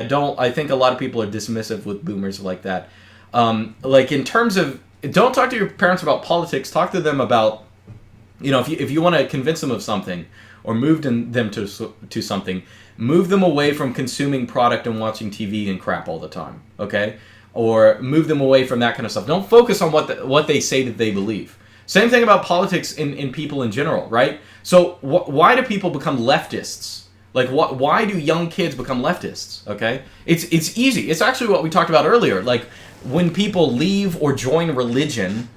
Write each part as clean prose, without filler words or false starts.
I think a lot of people are dismissive with boomers like that. Like in terms of, don't talk to your parents about politics. Talk to them about, if you want to convince them of something or move them to something, move them away from consuming product and watching TV and crap all the time. Okay, or move them away from that kind of stuff. Don't focus on what they say that they believe. Same thing about politics in people in general, right? So why do people become leftists? Like, why do young kids become leftists? Okay, it's easy. It's actually what we talked about earlier. Like, when people leave or join religion,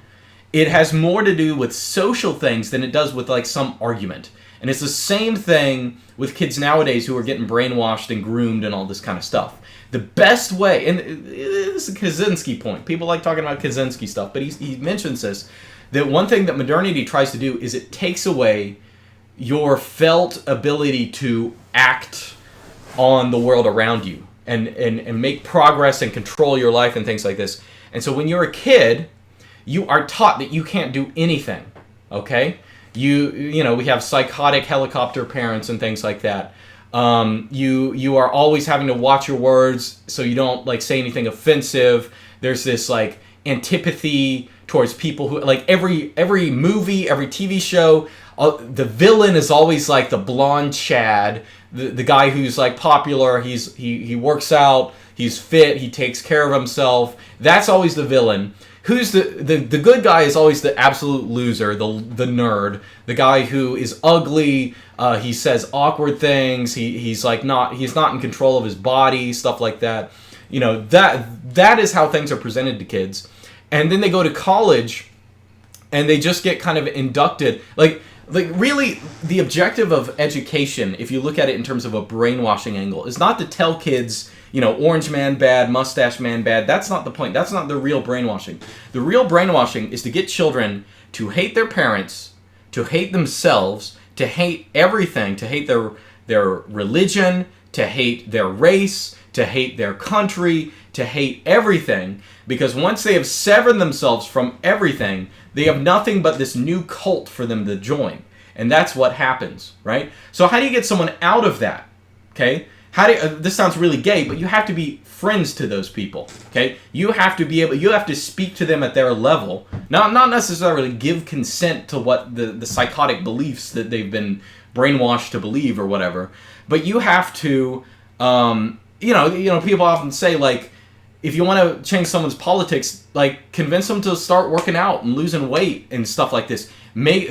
it has more to do with social things than it does with like some argument. And it's the same thing with kids nowadays who are getting brainwashed and groomed and all this kind of stuff. The best way, and this is a Kaczynski point. People like talking about Kaczynski stuff, but he mentions this, that one thing that modernity tries to do is it takes away your felt ability to act on the world around you and make progress and control your life and things like this. And so when you're a kid, you are taught that you can't do anything, okay? We have psychotic helicopter parents and things like that. You are always having to watch your words so you don't like say anything offensive. There's this like antipathy towards people who, like, every movie, every TV show, the villain is always like the blonde Chad, the guy who's like popular. He works out, he's fit, he takes care of himself. That's always the villain. Who's the good guy is always the absolute loser, the nerd, the guy who is ugly. He says awkward things. He's not in control of his body, stuff like that. That is how things are presented to kids. And then they go to college and they just get kind of inducted. Like really, the objective of education, if you look at it in terms of a brainwashing angle, is not to tell kids, orange man bad, mustache man bad. That's not the point. That's not the real brainwashing. The real brainwashing is to get children to hate their parents, to hate themselves, to hate everything, to hate their religion, to hate their race, to hate their country, to hate everything. Because once they have severed themselves from everything, they have nothing but this new cult for them to join. And that's what happens, right? So how do you get someone out of that? Okay? This sounds really gay, but you have to be friends to those people, okay? You have to speak to them at their level. Not necessarily give consent to what the psychotic beliefs that they've been brainwashed to believe or whatever. But you have to, people often say, like, if you want to change someone's politics, like, convince them to start working out and losing weight and stuff like this.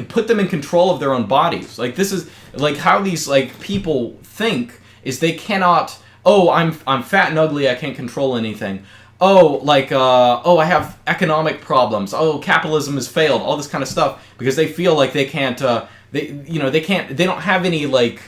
Put them in control of their own bodies. Like, this is like how these like people think, is they cannot, I'm fat and ugly, I can't control anything. I have economic problems. Capitalism has failed. All this kind of stuff, because they feel like they can't. They don't have any like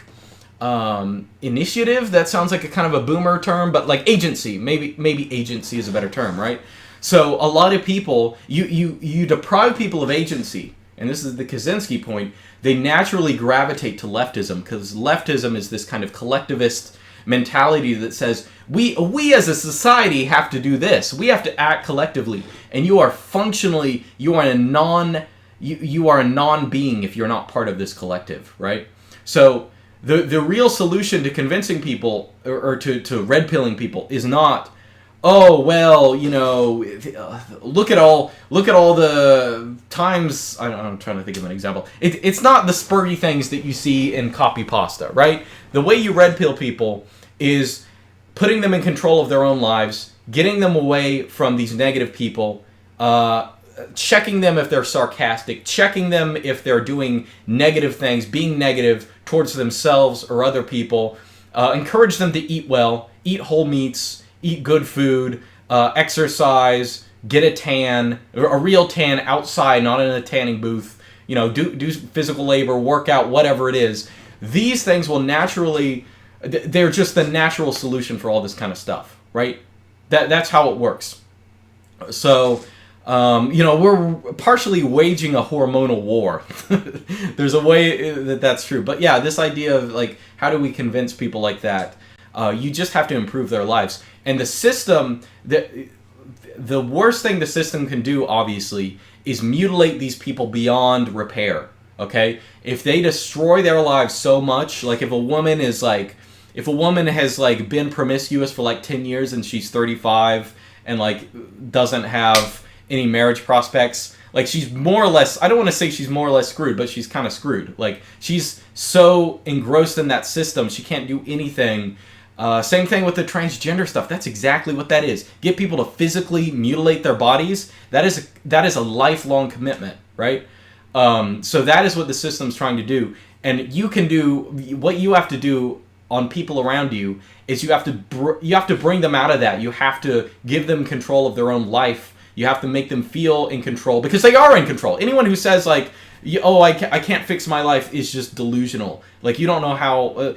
initiative. That sounds like a kind of a boomer term, but like agency. Maybe agency is a better term, right? So a lot of people, you deprive people of agency, and this is the Kaczynski point. They naturally gravitate to leftism, because leftism is this kind of collectivist mentality that says we as a society have to do this. We have to act collectively, and you are a non-being if you're not part of this collective, right? So the real solution to convincing people or to red pilling people is not, look at all the times. I'm trying to think of an example. It's not the spurry things that you see in copy pasta, right? The way you red pill people is putting them in control of their own lives, getting them away from these negative people, checking them if they're sarcastic, checking them if they're doing negative things, being negative towards themselves or other people, encourage them to eat well, eat whole meats, eat good food, exercise, get a tan, a real tan outside, not in a tanning booth, do physical labor, work out, whatever it is. These things will naturally, they're just the natural solution for all this kind of stuff, right? That's how it works. So, we're partially waging a hormonal war. There's a way that's true. But yeah, this idea of like, how do we convince people like that? You just have to improve their lives. And the system, the worst thing the system can do, obviously, is mutilate these people beyond repair, okay? If they destroy their lives so much, like if a woman is like, if a woman has like been promiscuous for like 10 years and she's 35 and like doesn't have any marriage prospects, like she's more or less, I don't want to say she's more or less screwed, but she's kind of screwed. Like she's so engrossed in that system, she can't do anything. Same thing with the transgender stuff. That's exactly what that is. Get people to physically mutilate their bodies. That is a lifelong commitment, right? So that is what the system's trying to do. And you can do what you have to do on people around you is you have to bring them out of that. You have to give them control of their own life. You have to make them feel in control because they are in control. Anyone who says like, "Oh, I can't fix my life," is just delusional. Like you don't know how.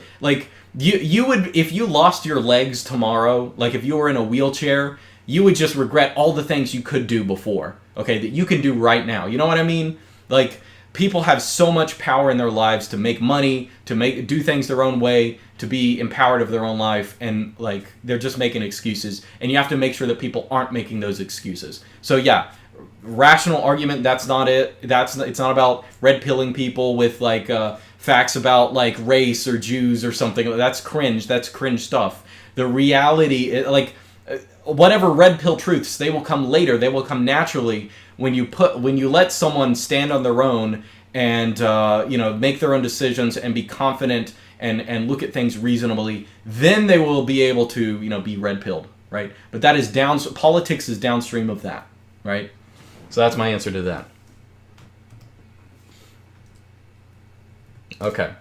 You would, if you lost your legs tomorrow, like if you were in a wheelchair, you would just regret all the things you could do before, okay, that you can do right now. You know what I mean? Like, people have so much power in their lives to make money, to do things their own way, to be empowered of their own life, and like they're just making excuses. And you have to make sure that people aren't making those excuses. So yeah, rational argument, that's not it. It's not about red pilling people with like facts about like race or Jews or something. That's cringe. That's cringe stuff. The reality, like whatever red pill truths, they will come later. They will come naturally when you let someone stand on their own and make their own decisions and be confident and look at things reasonably. Then they will be able to be red pilled, right? But that is politics is downstream of that, right? So that's my answer to that. Okay.